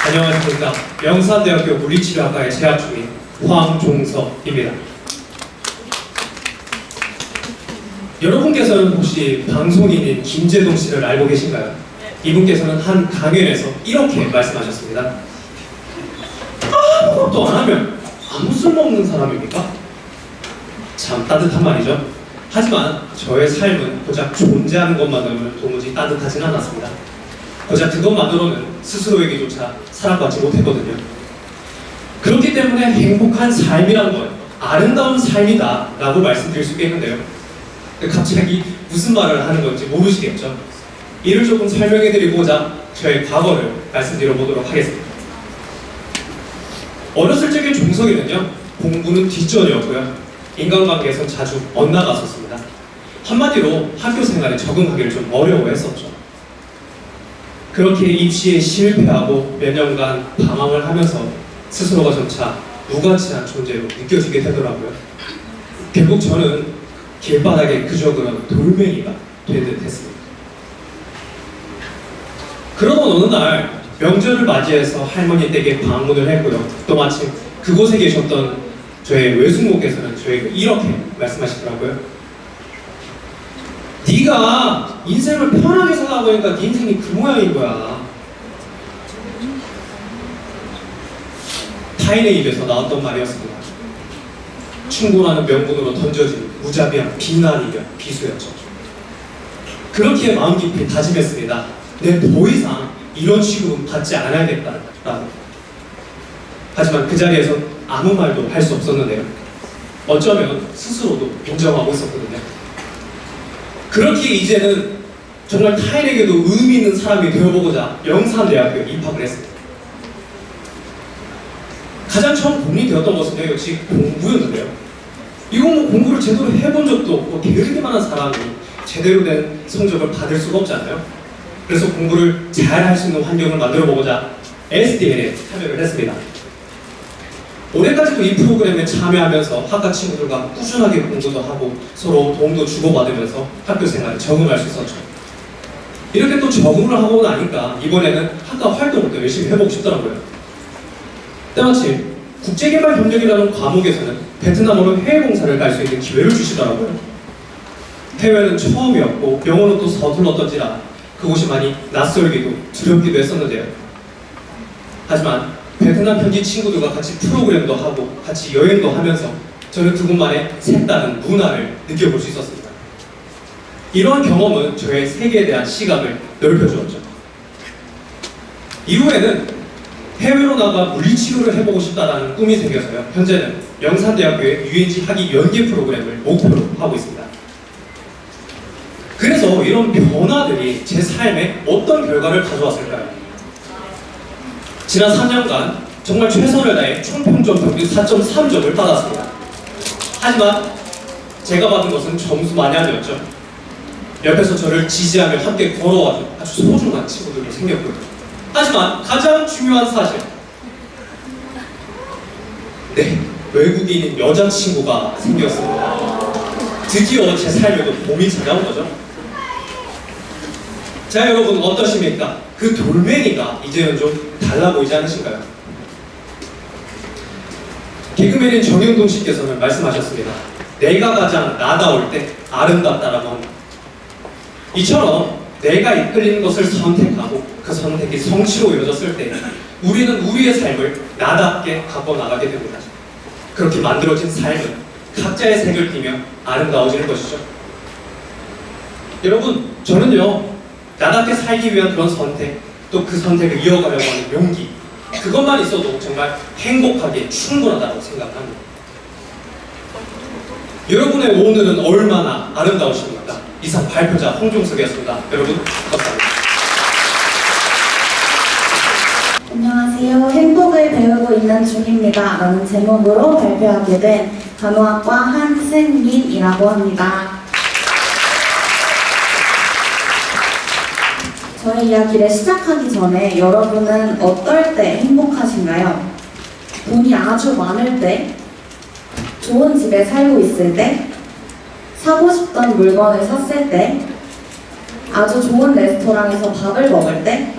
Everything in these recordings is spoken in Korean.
안녕하십니까. 명산대학교 물리치료학과에 재학 중인 황종석입니다. 여러분께서는 혹시 방송인인 김재동 씨를 알고 계신가요? 이분께서는 한 강연에서 이렇게 말씀하셨습니다. 아무것도 안 하면 아무 쓸모없는 사람입니까? 참 따뜻한 말이죠. 하지만 저의 삶은 고작 존재하는 것만으로는 도무지 따뜻하진 않았습니다. 고작 그것만으로는 스스로에게조차 사랑받지 못했거든요. 그렇기 때문에 행복한 삶이란 건 아름다운 삶이다 라고 말씀드릴 수 있겠는데요. 갑자기 무슨 말을 하는 건지 모르시겠죠? 이를 조금 설명해드리고자 저의 과거를 말씀드려보도록 하겠습니다. 어렸을 적의 종석이는요, 공부는 뒷전이었고요, 인간관계에서 자주 엇나갔었습니다. 한마디로 학교 생활에 적응하기를 좀 어려워했었죠. 그렇게 입시에 실패하고 몇 년간 방황을 하면서 스스로가 점차 무가치한 존재로 느껴지게 되더라고요. 결국 저는 길바닥에 그저 그런 돌멩이가 되듯 했습니다. 그러던 어느 날 명절을 맞이해서 할머니 댁에 방문을 했고요. 또 마침 그곳에 계셨던 저의 외숙모께서는 저에게 이렇게 말씀하시더라고요. 네가 인생을 편하게 살다 보니까 네 인생이 그 모양인 거야. 타인의 입에서 나왔던 말이었습니다. 충고라는 명분으로 던져진 무자비한 비난이며 비수였죠. 그렇게 마음 깊이 다짐했습니다. 내 더 이상 이런 취급은 받지 않아야겠다라고. 하지만 그 자리에서 아무 말도 할 수 없었는데요. 어쩌면 스스로도 인정하고 있었거든요. 그렇게 이제는 정말 타인에게도 의미 있는 사람이 되어보고자 명산대학교에 입학을 했습니다. 가장 처음 고민이 되었던 것은 역시 공부였는데요. 이건 뭐 공부를 제대로 해본 적도 없고 게으르기만 한 사람이 제대로 된 성적을 받을 수가 없잖아요. 그래서 공부를 잘 할 수 있는 환경을 만들어 보고자 SDL에 참여를 했습니다. 올해까지도 이 프로그램에 참여하면서 학과 친구들과 꾸준하게 공부도 하고 서로 도움도 주고받으면서 학교 생활에 적응할 수 있었죠. 이렇게 또 적응을 하고 나니까 이번에는 학과 활동을 또 열심히 해보고 싶더라고요. 때마침 국제개발협력이라는 과목에서는 베트남으로 해외봉사를 갈 수 있는 기회를 주시더라고요. 해외는 처음이었고 영어는 또 서툴렀던지라 그곳이 많이 낯설기도 두렵기도 했었는데요. 하지만 베트남 현지 친구들과 같이 프로그램도 하고 같이 여행도 하면서 저는 그곳만의 색다른 문화를 느껴볼 수 있었습니다. 이러한 경험은 저의 세계에 대한 시각을 넓혀주었죠. 이후에는 해외로 나가 물리치료를 해보고 싶다라는 꿈이 생겨서요. 현재는 명산대학교의 UNG 학위 연계 프로그램을 목표로 하고 있습니다. 그래서 이런 변화들이 제 삶에 어떤 결과를 가져왔을까요? 지난 3년간 정말 최선을 다해 총평점 평균 4.3점을 받았습니다. 하지만 제가 받은 것은 점수만이 아니었죠. 옆에서 저를 지지하며 함께 걸어와준 아주 소중한 친구들이 생겼고요. 하지만 가장 중요한 사실, 네, 외국인인 여자친구가 생겼습니다. 드디어 제 삶에도 봄이 찾아온 거죠. 자, 여러분 어떠십니까? 그 돌멩이가 이제는 좀 달라 보이지 않으신가요? 개그맨인 정영돈 씨께서는 말씀하셨습니다. 내가 가장 나다울 때 아름답다라고 합니다. 이처럼 내가 이끌리는 것을 선택하고 그 선택이 성취로 이루어졌을 때 우리는 우리의 삶을 나답게 갖고 나가게 됩니다. 그렇게 만들어진 삶은 각자의 색을 띠며 아름다워지는 것이죠. 여러분, 저는요, 나답게 살기 위한 그런 선택, 또 그 선택을 이어가려고 하는 용기, 그것만 있어도 정말 행복하게 충분하다고 생각합니다. 여러분의 오늘은 얼마나 아름다우십니까? 이상 발표자 홍종석이었습니다. 여러분 감사합니다. 안녕하세요. 행복을 배우고 있는 중입니다 라는 제목으로 발표하게 된 간호학과 한승민이라고 합니다. 저의 이야기를 시작하기 전에 여러분은 어떨 때 행복하신가요? 돈이 아주 많을 때? 좋은 집에 살고 있을 때? 사고 싶던 물건을 샀을 때? 아주 좋은 레스토랑에서 밥을 먹을 때?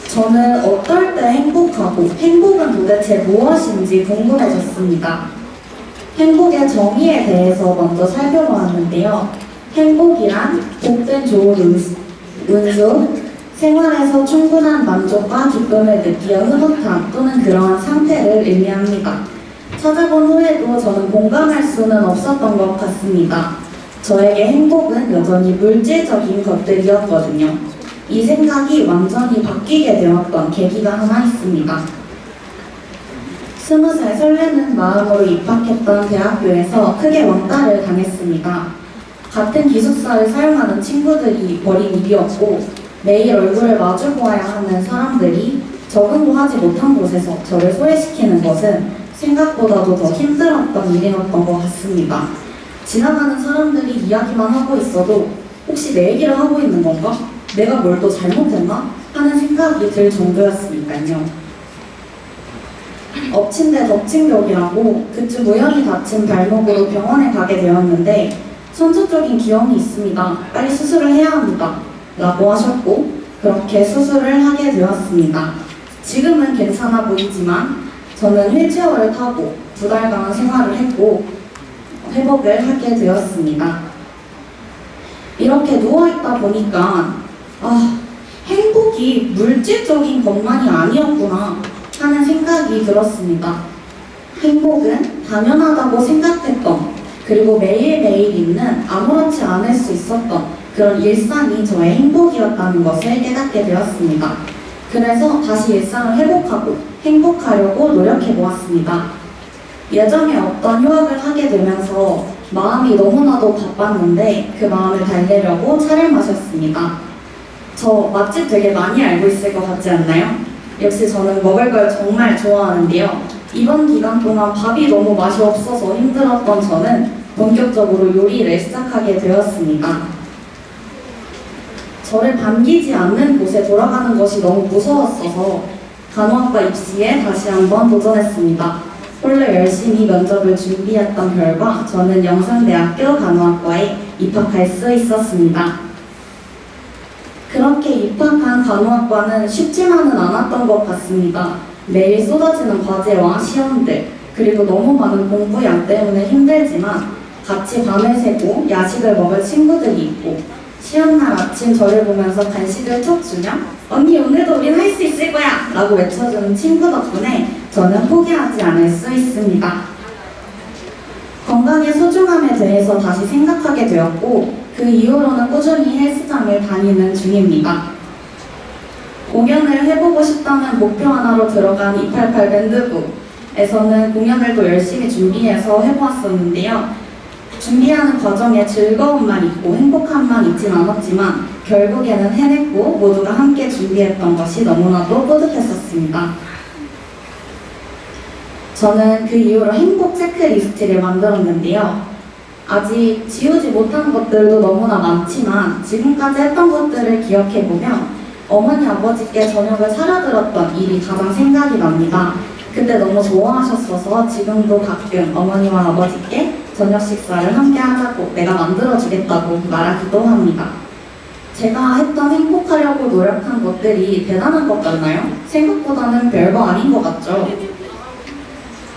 저는 어떨 행복하고 행복은 도대체 무엇인지 궁금해졌습니다. 행복의 정의에 대해서 먼저 살펴보았는데요. 행복이란 복된 좋은 운수, 생활에서 충분한 만족과 기쁨을 느끼어 흐뭇함 또는 그러한 상태를 의미합니다. 찾아본 후에도 저는 공감할 수는 없었던 것 같습니다. 저에게 행복은 여전히 물질적인 것들이었거든요. 이 생각이 완전히 바뀌게 되었던 계기가 하나 있습니다. 20살 설레는 마음으로 입학했던 대학교에서 크게 왕따를 당했습니다. 같은 기숙사를 사용하는 친구들이 버린 일이었고 매일 얼굴을 마주보아야 하는 사람들이 적응도 하지 못한 곳에서 저를 소외시키는 것은 생각보다도 더 힘들었던 일이었던 것 같습니다. 지나가는 사람들이 이야기만 하고 있어도 혹시 내 얘기를 하고 있는 건가? 내가 뭘 또 잘못했나? 하는 생각이 들 정도였으니까요. 엎친 데 덮친 격이라고 그쯤 우연히 다친 발목으로 병원에 가게 되었는데 선천적인 기형이 있습니다. 빨리 수술을 해야 합니다. 라고 하셨고 그렇게 수술을 하게 되었습니다. 지금은 괜찮아 보이지만 저는 휠체어를 타고 2달간 생활을 했고 회복을 하게 되었습니다. 이렇게 누워있다 보니까 행복이 물질적인 것만이 아니었구나 하는 생각이 들었습니다. 행복은 당연하다고 생각했던 그리고 매일매일 있는 아무렇지 않을 수 있었던 그런 일상이 저의 행복이었다는 것을 깨닫게 되었습니다. 그래서 다시 일상을 회복하고 행복하려고 노력해 보았습니다. 예전에 어떤 휴학을 하게 되면서 마음이 너무나도 바빴는데 그 마음을 달래려고 차를 마셨습니다. 저 맛집 되게 많이 알고 있을 것 같지 않나요? 역시 저는 먹을 걸 정말 좋아하는데요. 이번 기간 동안 밥이 너무 맛이 없어서 힘들었던 저는 본격적으로 요리를 시작하게 되었습니다. 저를 반기지 않는 곳에 돌아가는 것이 너무 무서웠어서 간호학과 입시에 다시 한번 도전했습니다. 홀로 열심히 면접을 준비했던 결과 저는 영산대학교 간호학과에 입학할 수 있었습니다. 그렇게 입학한 간호학과는 쉽지만은 않았던 것 같습니다. 매일 쏟아지는 과제와 시험들, 그리고 너무 많은 공부량 때문에 힘들지만 같이 밤을 새고 야식을 먹을 친구들이 있고 시험날 아침 저를 보면서 간식을 툭 주며 언니 오늘도 우린 할 수 있을 거야! 라고 외쳐주는 친구 덕분에 저는 포기하지 않을 수 있습니다. 건강의 소중함에 대해서 다시 생각하게 되었고 그 이후로는 꾸준히 헬스장을 다니는 중입니다. 공연을 해보고 싶다는 목표 하나로 들어간 288 밴드부에서는 공연을 또 열심히 준비해서 해보았었는데요. 준비하는 과정에 즐거움만 있고 행복함만 있진 않았지만 결국에는 해냈고 모두가 함께 준비했던 것이 너무나도 뿌듯했었습니다. 저는 그 이후로 행복 체크리스트를 만들었는데요. 아직 지우지 못한 것들도 너무나 많지만 지금까지 했던 것들을 기억해보면 어머니 아버지께 저녁을 차려드렸던 일이 가장 생각이 납니다. 그때 너무 좋아하셨어서 지금도 가끔 어머니와 아버지께 저녁 식사를 함께 하자고 내가 만들어주겠다고 말하기도 합니다. 제가 했던 행복하려고 노력한 것들이 대단한 것 같나요? 생각보다는 별거 아닌 것 같죠?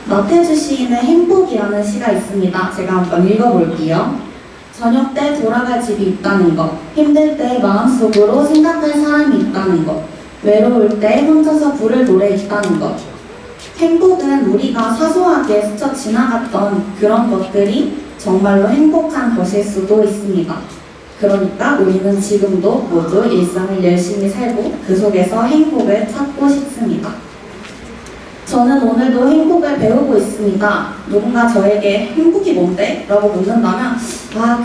나태주 시인의 행복이라는 시가 있습니다. 제가 한번 읽어볼게요. 저녁 때 돌아갈 집이 있다는 것, 힘들 때 마음속으로 생각할 사람이 있다는 것, 외로울 때 혼자서 부를 노래 있다는 것. 행복은 우리가 사소하게 스쳐 지나갔던 그런 것들이 정말로 행복한 것일 수도 있습니다. 그러니까 우리는 지금도 모두 일상을 열심히 살고 그 속에서 행복을 찾고 싶습니다. 저는 오늘도 행복을 배우고 있습니다. 누군가 저에게 행복이 뭔데? 라고 묻는다면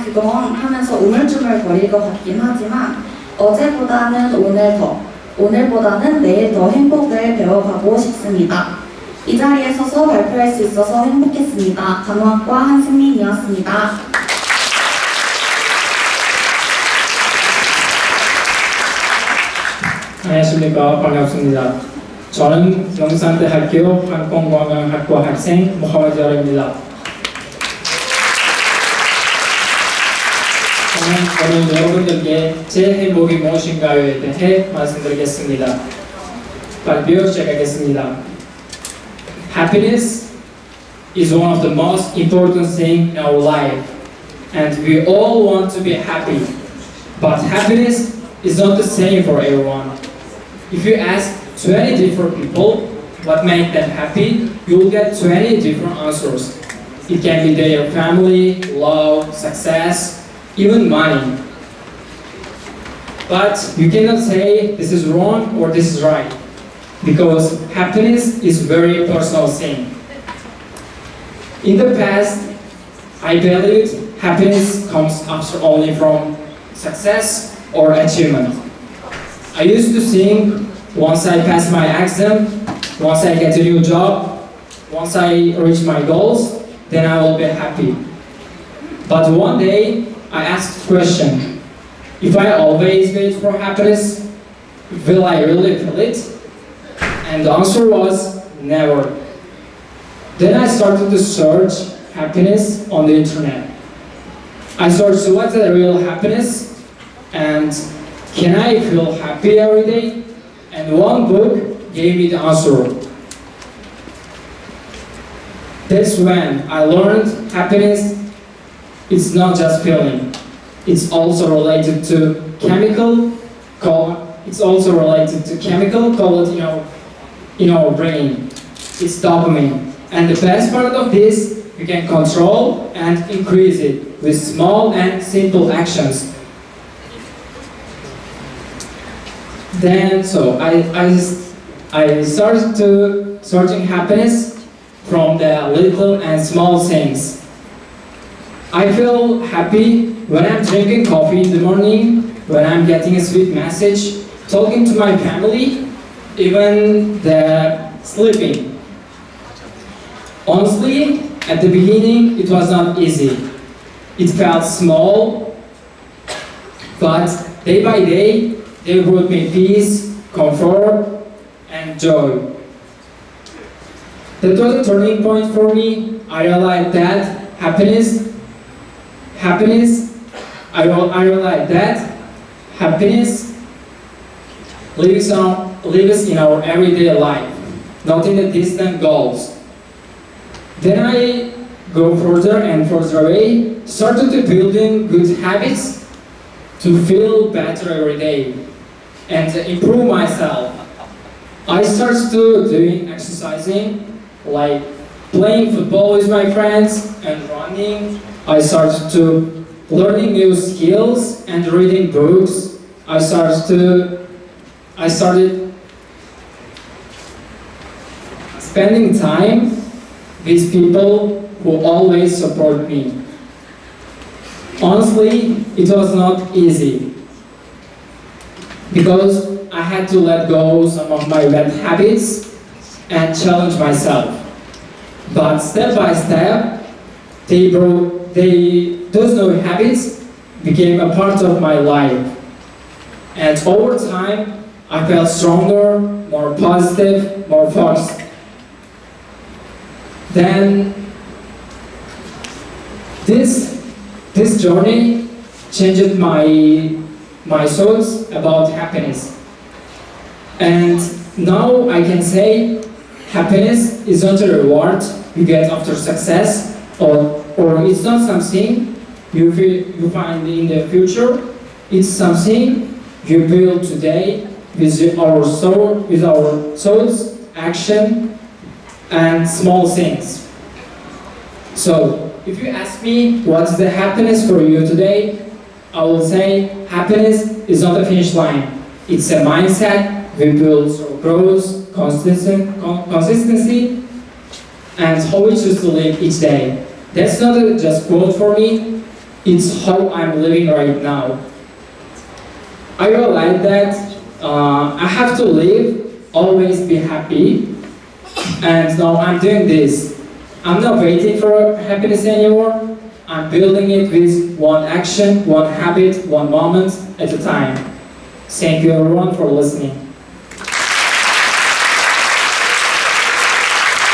그건 하면서 우물쭈물 거릴 것 같긴 하지만 어제보다는 오늘보다는 내일 더 행복을 배워가고 싶습니다. 이 자리에 서서 발표할 수 있어서 행복했습니다. 간호학과 한승민이었습니다. 안녕하십니까. 반갑습니다. 저는 영산대학교 항공관광학과 학생 모하메드입니다. 저는 오늘 여러분들께 제 행복이 무엇인가에 대해 말씀드리겠습니다. 발표 시작하겠습니다. Happiness is one of the most important things in our life, and we all want to be happy. But happiness is not the same for everyone. If you ask 20 different people what makes them happy, you will get 20 different answers. It can be their family, love, success, even money. But you cannot say this is wrong or this is right, because happiness is very personal thing. In the past, I believed happiness comes after only from success or achievement. I used to think once I pass my exam, once I get a new job, once I reach my goals, then I will be happy. But one day I asked the question, if I always wait for happiness, will I really feel it? And the answer was never. Then I started to search happiness on the internet. I searched what's the real happiness and can I feel happy every day? And one book gave me the answer. That's when I learned happiness is not just feeling. It's also related to chemical called in our brain. It's dopamine. And the best part of this, you can control and increase it with small and simple actions. Then, so I started to searching happiness from the little and small things. I feel happy when I'm drinking coffee in the morning, when I'm getting a sweet message, talking to my family, even the sleeping. Honestly, at the beginning, it was not easy. It felt small, but day by day, they brought me peace, comfort, and joy. That was a turning point for me. I realized that I realized that happiness lives in our everyday life, not in the distant goals. Then I go further and further away, started to building good habits to feel better every day and to improve myself. I started to doing exercising, like playing football with my friends and running. I started to learning new skills and reading books. I started spending time with people who always support me. Honestly, it was not easy because I had to let go some of my bad habits and challenge myself. But step by step, those new habits became a part of my life. And over time, I felt stronger, more positive, more focused. Then this journey changed my thoughts about happiness. And now I can say happiness is not a reward you get after success, or it's not something you find in the future. It's something you build today with our thoughts, action, and small things. So, if you ask me what's the happiness for you today, I will say happiness is not a finish line. It's a mindset we build through growth, consistency, and how we choose to live each day. That's not just quote for me, it's how I'm living right now. I realize that I have to live, always be happy, and now I'm doing this. I'm not waiting for happiness anymore. I'm building it with one action, one habit, one moment at a time. Thank you everyone for listening.